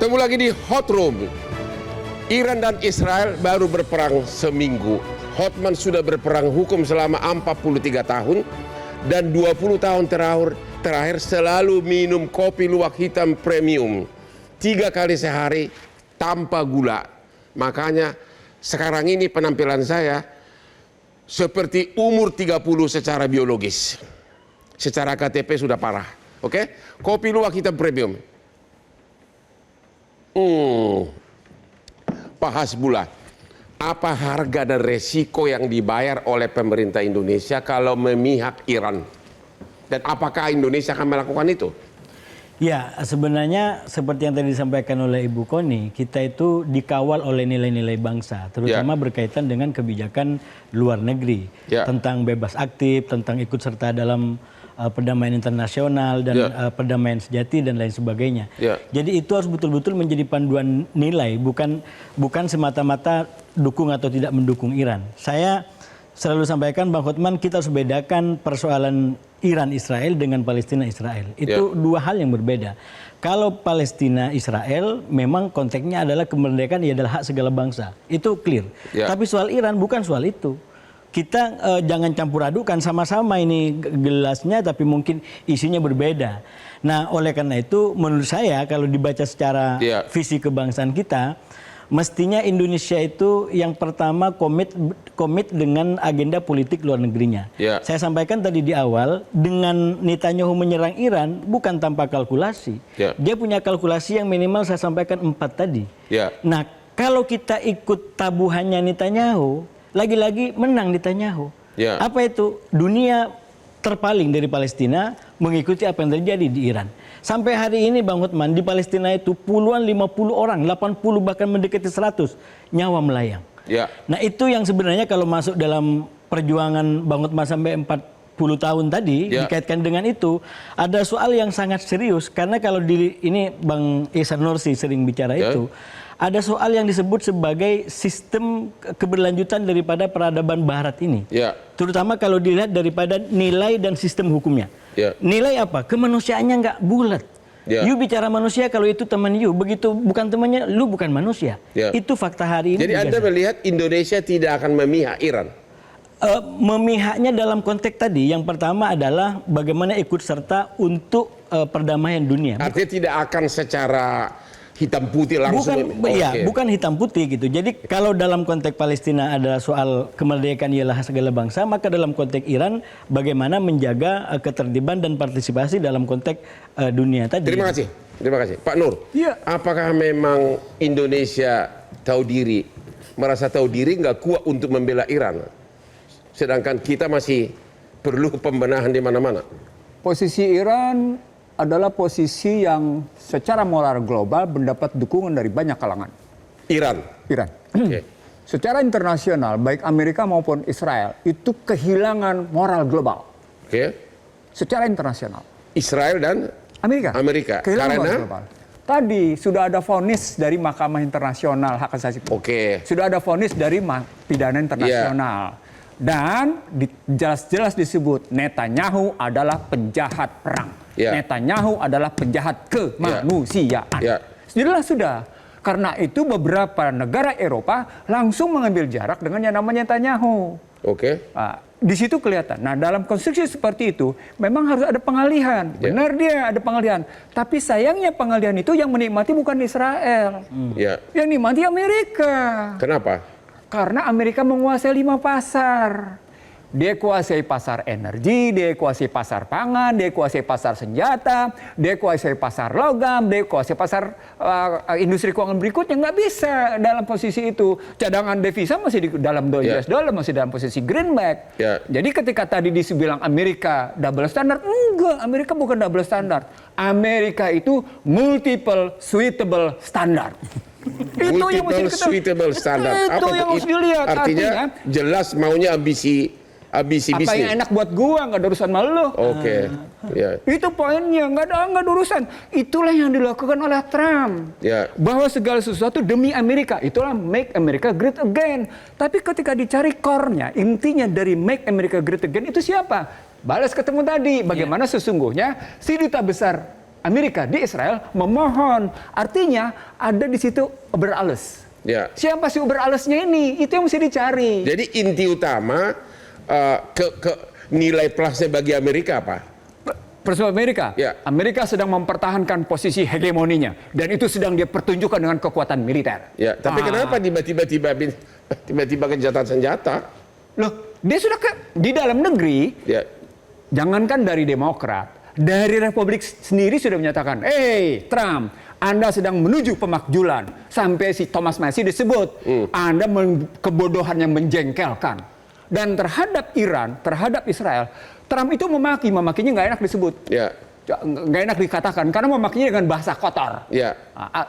Ketemu lagi di Hot Room. Iran dan Israel baru berperang seminggu. Hotman sudah berperang hukum selama 43 tahun. Dan 20 tahun terakhir selalu minum kopi luwak hitam premium. 3 kali sehari tanpa gula. Makanya sekarang ini penampilan saya seperti umur 30 secara biologis. Secara KTP sudah parah. Oke? Kopi luwak hitam premium. Pak Hasbullah, apa harga dan resiko yang dibayar oleh pemerintah Indonesia kalau memihak Iran? Dan apakah Indonesia akan melakukan itu? Ya, sebenarnya seperti yang tadi disampaikan oleh Ibu Koni, kita itu dikawal oleh nilai-nilai bangsa, terutama berkaitan dengan kebijakan luar negeri, tentang bebas aktif, tentang ikut serta dalam perdamaian internasional dan perdamaian sejati dan lain sebagainya. Jadi itu harus betul-betul menjadi panduan nilai, bukan semata-mata dukung atau tidak mendukung Iran. Saya selalu sampaikan, Bang Hotman, kita harus bedakan persoalan Iran-Israel dengan Palestina-Israel. Itu dua hal yang berbeda. Kalau Palestina-Israel memang konteksnya adalah kemerdekaan, ia adalah hak segala bangsa. Itu clear. Tapi soal Iran bukan soal itu. Kita jangan campur adukan, sama-sama ini gelasnya tapi mungkin isinya berbeda. Nah, oleh karena itu menurut saya kalau dibaca secara visi kebangsaan kita, mestinya Indonesia itu yang pertama komit dengan agenda politik luar negerinya. Saya sampaikan tadi di awal, dengan Netanyahu menyerang Iran bukan tanpa kalkulasi. Dia punya kalkulasi yang minimal saya sampaikan 4 tadi. Nah, kalau kita ikut tabuhannya Netanyahu, lagi-lagi menang Netanyahu. Apa itu? Dunia terpaling dari Palestina mengikuti apa yang terjadi di Iran. Sampai hari ini Bang Hotman, di Palestina itu puluhan, 50 orang, 80 bahkan mendekati 100 nyawa melayang. Nah, itu yang sebenarnya kalau masuk dalam perjuangan Bang Hotman sampai 40 tahun tadi dikaitkan dengan itu, ada soal yang sangat serius karena kalau ini Bang Ihsan Nursi sering bicara itu, ada soal yang disebut sebagai sistem keberlanjutan daripada peradaban Barat ini. Terutama kalau dilihat daripada nilai dan sistem hukumnya. Nilai apa? Kemanusiaannya nggak bulat. You bicara manusia, kalau itu teman you, begitu bukan temannya, lu bukan manusia. Itu fakta hari ini. Jadi Anda melihat Indonesia tidak akan memihak Iran? Memihaknya dalam konteks tadi, yang pertama adalah bagaimana ikut serta untuk perdamaian dunia. Artinya tidak akan secara hitam putih langsung. Bukan hitam putih gitu. Jadi kalau dalam konteks Palestina adalah soal kemerdekaan ialah segala bangsa, maka dalam konteks Iran bagaimana menjaga ketertiban dan partisipasi dalam konteks dunia tadi. Terima kasih. Pak Nur, apakah memang Indonesia merasa tahu diri nggak kuat untuk membela Iran? Sedangkan kita masih perlu pembenahan di mana-mana. Posisi Iran adalah posisi yang secara moral global mendapat dukungan dari banyak kalangan. Iran. Secara internasional, baik Amerika maupun Israel itu kehilangan moral global. Secara internasional. Israel dan Amerika. Kehilangan Karena moral global. Tadi sudah ada vonis dari Mahkamah Internasional Hak Asasi Manusia. Sudah ada vonis dari pidana internasional. Dan jelas-jelas disebut Netanyahu adalah penjahat perang. Netanyahu adalah penjahat kemanusiaan. Jelas sudah. Karena itu beberapa negara Eropa langsung mengambil jarak dengan yang namanya Netanyahu. Di situ kelihatan. Nah, dalam konstruksi seperti itu memang harus ada pengalihan. Benar dia ada pengalihan. Tapi sayangnya pengalihan itu yang menikmati bukan Israel. Yang menikmati Amerika. Kenapa? Karena Amerika menguasai 5 pasar. Dia kuasai pasar energi, dia kuasai pasar pangan, dia kuasai pasar senjata, dia kuasai pasar logam, dia kuasai pasar industri keuangan berikutnya. Nggak bisa dalam posisi itu. Cadangan devisa masih di dalam US dollar, masih dalam posisi greenback. Jadi ketika tadi dibilang Amerika double standard, enggak, Amerika bukan double standard. Amerika itu multiple suitable standard. Multiple suitable standard. Itu yang harus dilihat. Artinya jelas maunya ambisi bisnis. Apa yang enak buat gua, nggak ada urusan sama lu. Itu poinnya, nggak ada urusan. Itulah yang dilakukan oleh Trump. Bahwa segala sesuatu demi Amerika. Itulah make America great again. Tapi ketika dicari core-nya, intinya dari make America great again itu siapa? Balas ketemu tadi. Bagaimana sesungguhnya si duta besar Amerika di Israel memohon. Artinya ada di situ oberalles. Ya. Siapa sih oberallesnya ini? Itu yang mesti dicari. Jadi inti utama nilai plusnya bagi Amerika apa? Persoalan Amerika, ya. Amerika sedang mempertahankan posisi hegemoninya dan itu sedang dia pertunjukkan dengan kekuatan militer. Ya, tapi kenapa tiba-tiba gencatan senjata? Loh, dia sudah di dalam negeri. Ya. Jangankan dari Demokrat, dari Republik sendiri sudah menyatakan, Trump, Anda sedang menuju pemakjulan. Sampai si Thomas Massie disebut, Anda kebodohan yang menjengkelkan. Dan terhadap Iran, terhadap Israel, Trump itu memakinya nggak enak disebut. Ya. Nggak enak dikatakan, karena memakinya dengan bahasa kotor. Ya.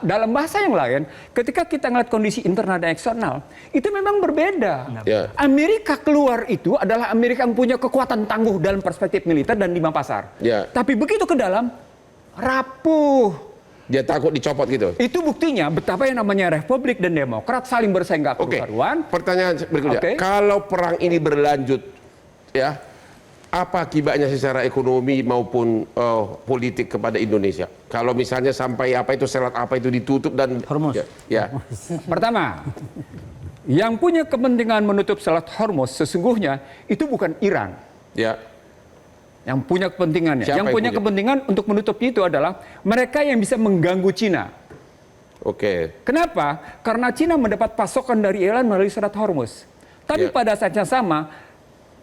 Dalam bahasa yang lain, ketika kita ngeliat kondisi internal dan eksternal, itu memang berbeda. Ya. Amerika keluar itu adalah Amerika yang punya kekuatan tangguh dalam perspektif militer dan lima pasar. Ya. Tapi begitu ke dalam, rapuh. Dia takut dicopot gitu. Itu buktinya betapa yang namanya Republik dan Demokrat saling bersaing nggak karu-karuan. Pertanyaan berikutnya, kalau perang ini berlanjut, ya, apa akibatnya secara ekonomi maupun politik kepada Indonesia? Kalau misalnya sampai selat apa itu ditutup dan Hormuz. Ya. Pertama, yang punya kepentingan menutup Selat Hormuz sesungguhnya itu bukan Iran. Ya. Yang punya kepentingannya. Siapa yang punya kepentingan untuk menutup itu adalah mereka yang bisa mengganggu Cina. Oke. Kenapa? Karena Cina mendapat pasokan dari Iran melalui Selat Hormuz. Tapi pada saat yang sama,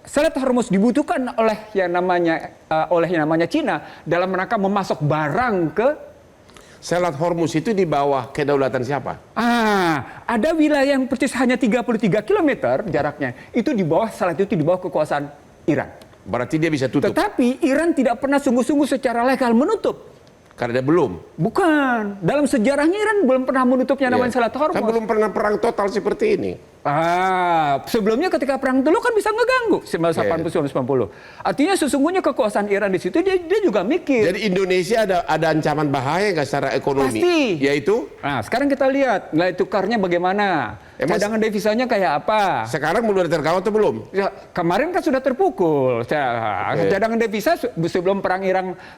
Selat Hormuz dibutuhkan oleh yang namanya Cina dalam rangka memasok barang ke Selat Hormuz itu di bawah kedaulatan siapa? Ada wilayah yang persis hanya 33 km jaraknya. Itu di bawah selat itu di bawah kekuasaan Iran. Berarti dia bisa tutup. Tetapi Iran tidak pernah sungguh-sungguh secara legal menutup. Karena dia belum. Bukan. Dalam sejarahnya Iran belum pernah menutupnya namanya Selat Hormuz. Kan belum pernah perang total seperti ini. Sebelumnya ketika perang dulu kan bisa ngeganggu 1980-1990. Artinya sesungguhnya kekuasaan Iran di situ dia juga mikir. Jadi Indonesia ada ancaman bahaya nggak secara ekonomi? Pasti. Yaitu? Nah, sekarang kita lihat nilai tukarnya bagaimana. Cadangan devisanya kayak apa? Sekarang mulai terkawal atau belum? Ya, kemarin kan sudah terpukul. Cadangan devisa sebelum perang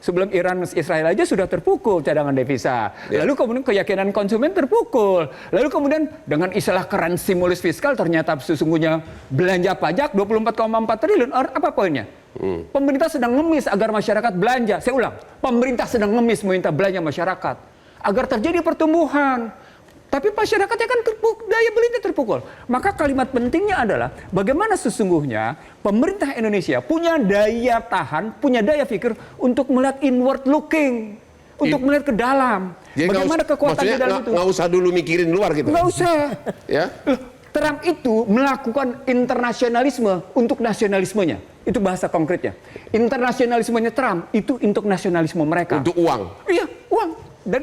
sebelum Iran Israel aja sudah terpukul cadangan devisa. Lalu kemudian keyakinan konsumen terpukul. Lalu kemudian dengan istilah keren stimulus fiskal ternyata sesungguhnya belanja pajak 24,4 triliun. Apa poinnya? Pemerintah sedang ngemis agar masyarakat belanja. Saya ulang, pemerintah sedang ngemis meminta belanja masyarakat agar terjadi pertumbuhan. Tapi masyarakatnya kan daya belinya terpukul. Maka kalimat pentingnya adalah bagaimana sesungguhnya pemerintah Indonesia punya daya tahan, punya daya pikir untuk melihat inward looking, untuk melihat ke dalam. Jadi bagaimana kekuatan di dalam itu? Nggak usah dulu mikirin luar gitu. Nggak usah. Ya. Trump itu melakukan internasionalisme untuk nasionalismenya. Itu bahasa konkretnya. Internasionalismenya Trump itu untuk nasionalisme mereka. Untuk uang. Iya, uang. Dan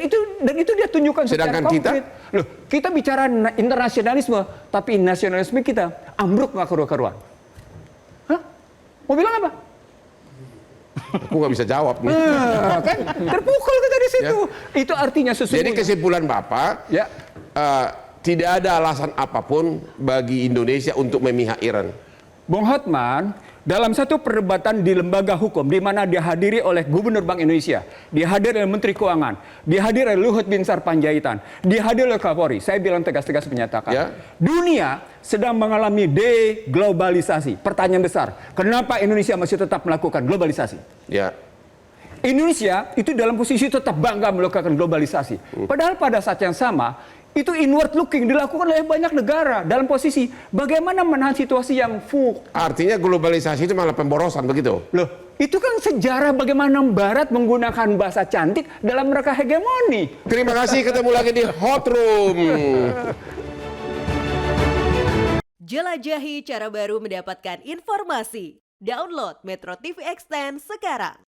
itu dia tunjukkan secara konkret. Loh, kita bicara internasionalisme, tapi nasionalisme kita ambruk nggak karu-karuan. Hah? Mau bilang apa? Aku nggak bisa jawab nih. Kan terpukul kita di situ. Ya. Itu artinya sesungguhnya. Jadi kesimpulan Bapak, tidak ada alasan apapun bagi Indonesia untuk memihak Iran. Bung Hotman, dalam satu perdebatan di lembaga hukum di mana dihadiri oleh Gubernur Bank Indonesia, dihadiri oleh Menteri Keuangan, dihadiri oleh Luhut Binsar Panjaitan, dihadiri oleh Kapolri, saya bilang tegas-tegas menyatakan, dunia sedang mengalami deglobalisasi. Pertanyaan besar, kenapa Indonesia masih tetap melakukan globalisasi? Ya. Indonesia itu dalam posisi tetap bangga melakukan globalisasi. Padahal pada saat yang sama, itu inward looking dilakukan oleh banyak negara dalam posisi bagaimana menahan situasi yang Artinya globalisasi itu malah pemborosan begitu? Loh, itu kan sejarah bagaimana Barat menggunakan bahasa cantik dalam rangka hegemoni. Terima kasih, ketemu lagi di Hot Room. Jelajahi cara baru mendapatkan informasi. Download Metro TV Extend sekarang.